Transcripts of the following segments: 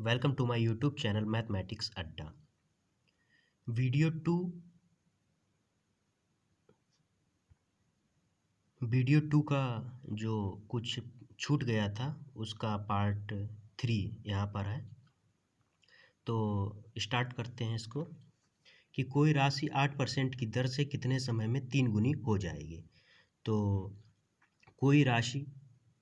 Welcome to my YouTube channel mathematics Adda. Video two video two का जो कुछ छूट गया था उसका पार्ट 3 यहाँ पर है। तो स्टार्ट करते हैं इसको कि कोई राशि 8% की दर से कितने समय में 3 गुनी हो जाएगी। तो कोई राशि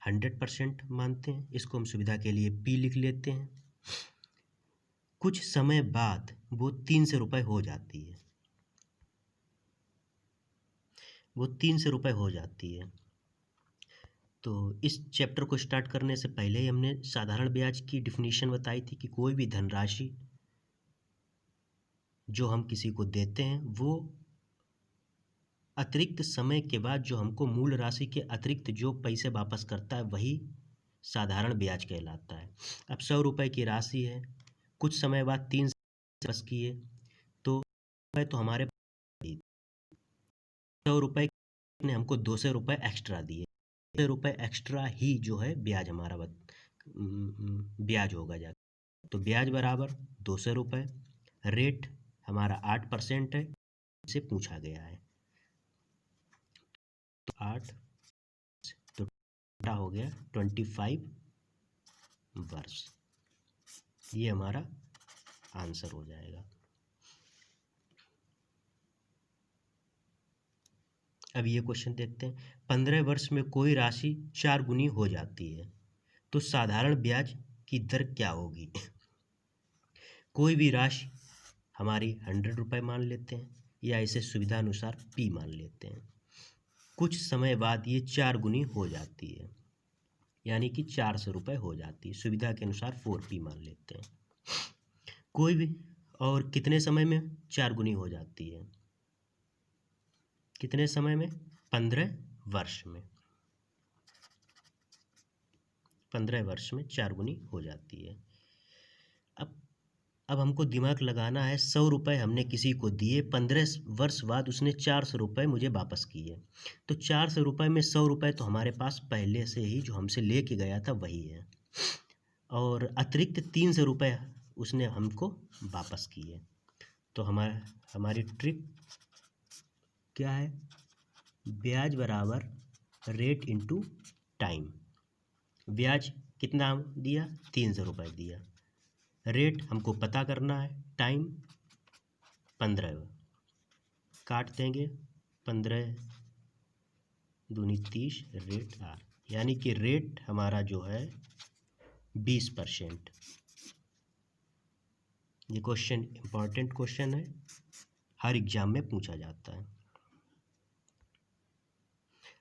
100% मानते हैं, इसको हम सुविधा के लिए P लिख लेते हैं। कुछ समय बाद वो 300 रुपये हो जाती है, वो 300 रुपये हो जाती है। तो इस चैप्टर को स्टार्ट करने से पहले ही हमने साधारण ब्याज की डिफिनीशन बताई थी कि कोई भी धनराशि जो हम किसी को देते हैं वो अतिरिक्त समय के बाद जो हमको मूल राशि के अतिरिक्त जो पैसे वापस करता है वही साधारण ब्याज कहलाता है। अब 100 रुपये की राशि है, कुछ समय बाद 3 वापस किए तो हमारे 100 रुपये ने हमको 200 रुपये एक्स्ट्रा दिए। 200 रुपये एक्स्ट्रा ही जो है ब्याज हमारा ब्याज होगा जाकर। तो ब्याज बराबर 200 रुपये, रेट हमारा 8% है, से पूछा गया है। तो 8 तो हो गया 25 वर्ष, ये हमारा आंसर हो जाएगा। अब ये क्वेश्चन देखते हैं, 15 वर्ष में कोई राशि 4 गुनी हो जाती है तो साधारण ब्याज की दर क्या होगी। कोई भी राशि हमारी 100 रुपये मान लेते हैं या इसे सुविधा अनुसार P मान लेते हैं। कुछ समय बाद ये 4 गुनी हो जाती है, यानी कि 400 रुपये हो जाती है, सुविधा के अनुसार 4P मान लेते हैं। कोई भी और कितने समय में 4 गुनी हो जाती है, कितने समय में, 15 वर्ष में, 15 वर्ष में 4 गुनी हो जाती है। अब हमको दिमाग लगाना है, 100 रुपये हमने किसी को दिए, 15 वर्ष बाद उसने 400 रुपये मुझे वापस किए। तो 400 रुपये में 100 रुपये तो हमारे पास पहले से ही जो हमसे लेके गया था वही है, और अतिरिक्त 300 रुपये उसने हमको वापस किए। तो हमारी ट्रिक क्या है, ब्याज बराबर रेट इंटू टाइम। ब्याज कितना दिया, 300 रुपये दिया, रेट हमको पता करना है, टाइम 15, काट देंगे 15 दूनी 30, रेट R, यानी कि रेट हमारा जो है 20%। ये क्वेश्चन इम्पॉर्टेंट क्वेश्चन है, हर एग्जाम में पूछा जाता है।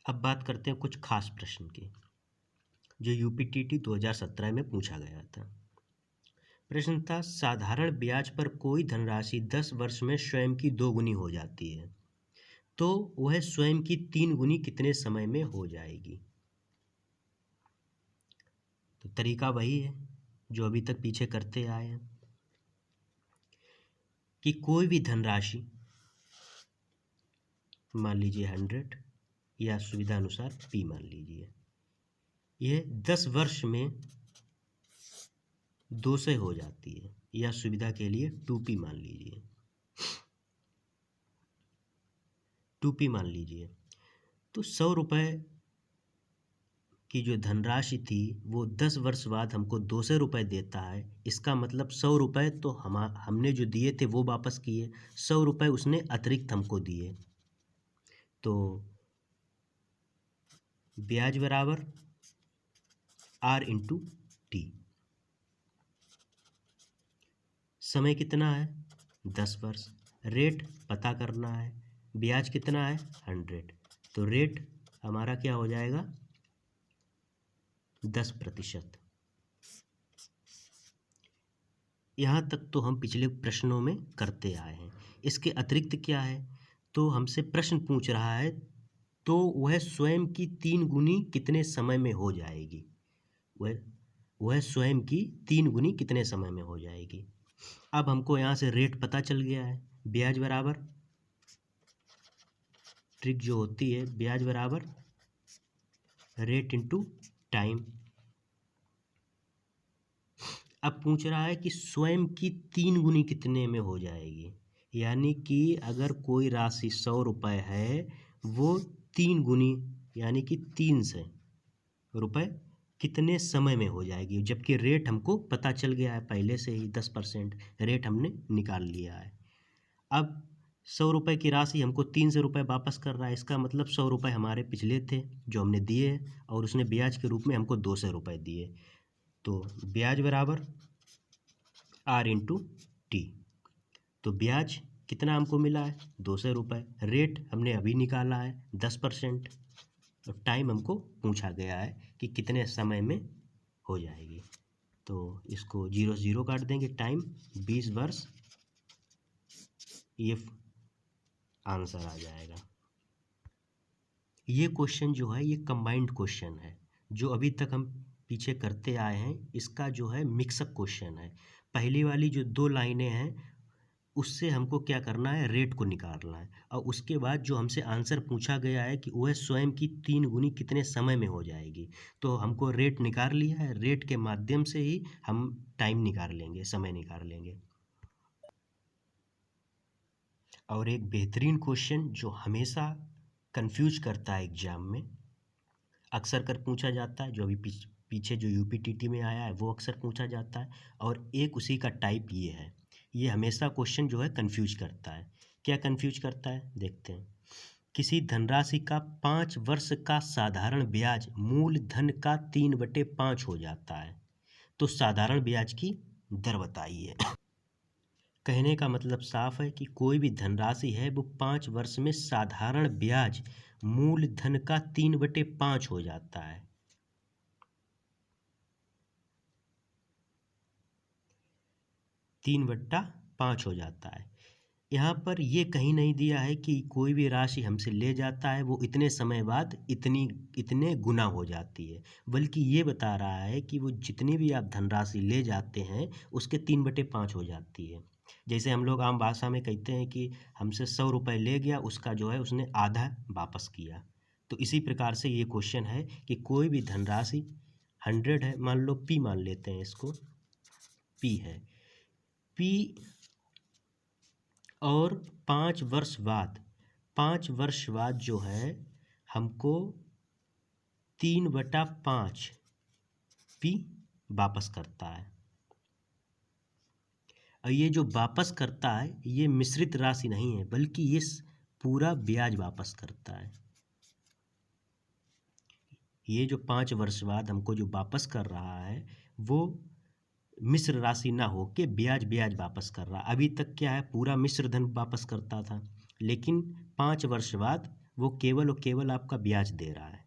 अब बात करते हैं कुछ खास प्रश्न की जो UPTT 2017 में पूछा गया था। प्रश्न था, साधारण ब्याज पर कोई धनराशि 10 वर्ष में स्वयं की 2 गुनी हो जाती है तो वह स्वयं की 3 गुनी कितने समय में हो जाएगी। तो तरीका वही है जो अभी तक पीछे करते आए हैं कि कोई भी धनराशि मान लीजिए 100 या सुविधा अनुसार P मान लीजिए, यह 10 वर्ष में 200 हो जाती है, या सुविधा के लिए 2P मान लीजिए, 2P मान लीजिए। तो 100 रुपये की जो धनराशि थी वो 10 वर्ष बाद हमको 200 रुपये देता है, इसका मतलब 100 रुपये तो हमने जो दिए थे वो वापस किए, 100 रुपये उसने अतिरिक्त हमको दिए। तो ब्याज बराबर R इंटू T। समय कितना है, 10 वर्ष, रेट पता करना है, ब्याज कितना है 100, तो रेट हमारा क्या हो जाएगा 10%। यहाँ तक तो हम पिछले प्रश्नों में करते आए हैं। इसके अतिरिक्त क्या है, तो हमसे प्रश्न पूछ रहा है तो वह स्वयं की 3 गुनी कितने समय में हो जाएगी, वह स्वयं की 3 गुनी कितने समय में हो जाएगी। अब हमको यहाँ से रेट पता चल गया है, ब्याज बराबर, ट्रिक जो होती है, ब्याज बराबर रेट इंटू टाइम। अब पूछ रहा है कि स्वयं की 3 गुनी कितने में हो जाएगी, यानी कि अगर कोई राशि 100 रुपये है वो 3 गुनी यानी कि 300 रुपये कितने समय में हो जाएगी, जबकि रेट हमको पता चल गया है पहले से ही 10% रेट हमने निकाल लिया है। अब 100 रुपये की राशि हमको 300 रुपये वापस कर रहा है, इसका मतलब 100 रुपये हमारे पिछले थे जो हमने दिए और उसने ब्याज के रूप में हमको 200 रुपये दिए। तो ब्याज बराबर R इंटू टी। तो ब्याज कितना हमको मिला है 200 रुपये, रेट हमने अभी निकाला है 10%, और टाइम हमको पूछा गया है कि कितने समय में हो जाएगी। तो इसको 0 से 0 काट देंगे, टाइम 20 वर्ष, ये आंसर आ जाएगा। ये क्वेश्चन जो है ये कंबाइंड क्वेश्चन है, जो अभी तक हम पीछे करते आए हैं इसका जो है मिक्सअप क्वेश्चन है। पहली वाली जो 2 लाइनें हैं उससे हमको क्या करना है, रेट को निकालना है, और उसके बाद जो हमसे आंसर पूछा गया है कि वह स्वयं की 3 गुनी कितने समय में हो जाएगी, तो हमको रेट निकाल लिया है, रेट के माध्यम से ही हम टाइम निकाल लेंगे, समय निकाल लेंगे। और एक बेहतरीन क्वेश्चन जो हमेशा कंफ्यूज करता है एग्जाम में, अक्सर कर पूछा जाता है, जो अभी पीछे जो यूपीटीटी में आया है वो अक्सर पूछा जाता है, और एक उसी का टाइप ये है। ये हमेशा क्वेश्चन जो है कंफ्यूज करता है। क्या कंफ्यूज करता है देखते हैं। किसी धनराशि का 5 वर्ष का साधारण ब्याज मूल धन का 3/5 हो जाता है, तो साधारण ब्याज की दर बताइए। कहने का मतलब साफ है कि कोई भी धनराशि है वो 5 वर्ष में साधारण ब्याज मूल धन का 3/5 हो जाता है। तीन बट्टा पाँच हो जाता है। यहाँ पर ये कहीं नहीं दिया है कि कोई भी राशि हमसे ले जाता है वो इतने समय बाद इतने गुना हो जाती है, बल्कि ये बता रहा है कि वो जितनी भी आप धनराशि ले जाते हैं उसके 3/5 हो जाती है। जैसे हम लोग आम भाषा में कहते हैं कि हमसे 100 रुपये ले गया, उसका जो है उसने आधा वापस किया। तो इसी प्रकार से ये क्वेश्चन है कि कोई भी धनराशि 100 है, मान लो P मान लेते हैं इसको, P है, P और 5 वर्ष बाद जो है हमको 3/5 P वापस करता है। और ये जो वापस करता है ये मिश्रित राशि नहीं है, बल्कि ये पूरा ब्याज वापस करता है। ये जो 5 वर्ष बाद हमको जो वापस कर रहा है वो मिश्र राशि ना हो के ब्याज वापस कर रहा। अभी तक क्या है, पूरा मिश्र धन वापस करता था, लेकिन 5 वर्ष बाद वो केवल और केवल आपका ब्याज दे रहा है।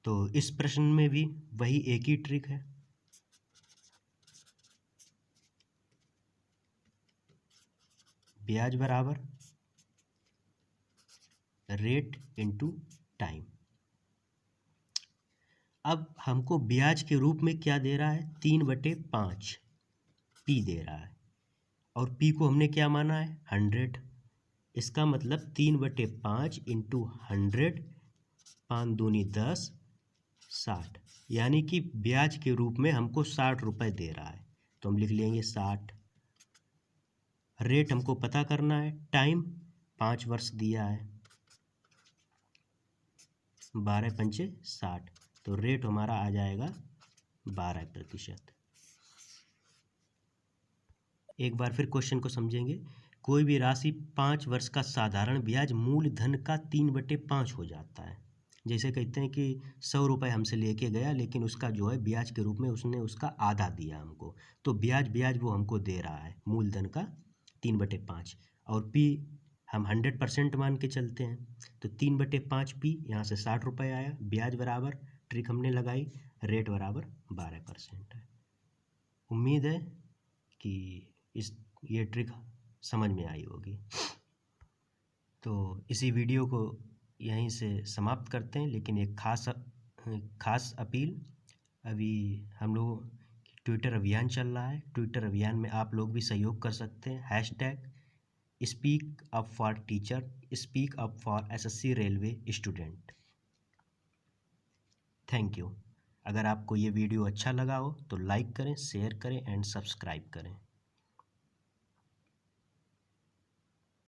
तो इस प्रश्न में भी वही एक ही ट्रिक है। ब्याज बराबर रेट इनटू टाइम। अब हमको ब्याज के रूप में क्या दे रहा है, 3/5 P दे रहा है, और P को हमने क्या माना है 100। इसका मतलब 3/5 इंटू 100, 5 दूनी 10, 60, यानी कि ब्याज के रूप में हमको 60 रुपये दे रहा है। तो हम लिख लेंगे 60। रेट हमको पता करना है, टाइम 5 वर्ष दिया है, 12 पंचे 60, तो रेट हमारा आ जाएगा 12%। एक बार फिर क्वेश्चन को समझेंगे। कोई भी राशि 5 वर्ष का साधारण ब्याज मूल धन का 3/5 हो जाता है। जैसे कहते हैं कि 100 रुपये हमसे लेके गया, लेकिन उसका जो है ब्याज के रूप में उसने उसका आधा दिया हमको, तो ब्याज वो हमको दे रहा है मूल धन का 3/5, और P हम 100% मान के चलते हैं, तो 3/5 P, यहाँ से 60 रुपये आया, ब्याज बराबर ट्रिक हमने लगाई, रेट बराबर 12% है। उम्मीद है कि ये ट्रिक समझ में आई होगी। तो इसी वीडियो को यहीं से समाप्त करते हैं, लेकिन एक खास अपील, अभी हम लोग ट्विटर अभियान चल रहा है। ट्विटर अभियान में आप लोग भी सहयोग कर सकते हैं। #Speak up for teacher, speak up for SSC railway student. Thank you. अगर आपको ये वीडियो अच्छा लगा हो तो लाइक करें, शेयर करें एंड सब्सक्राइब करें।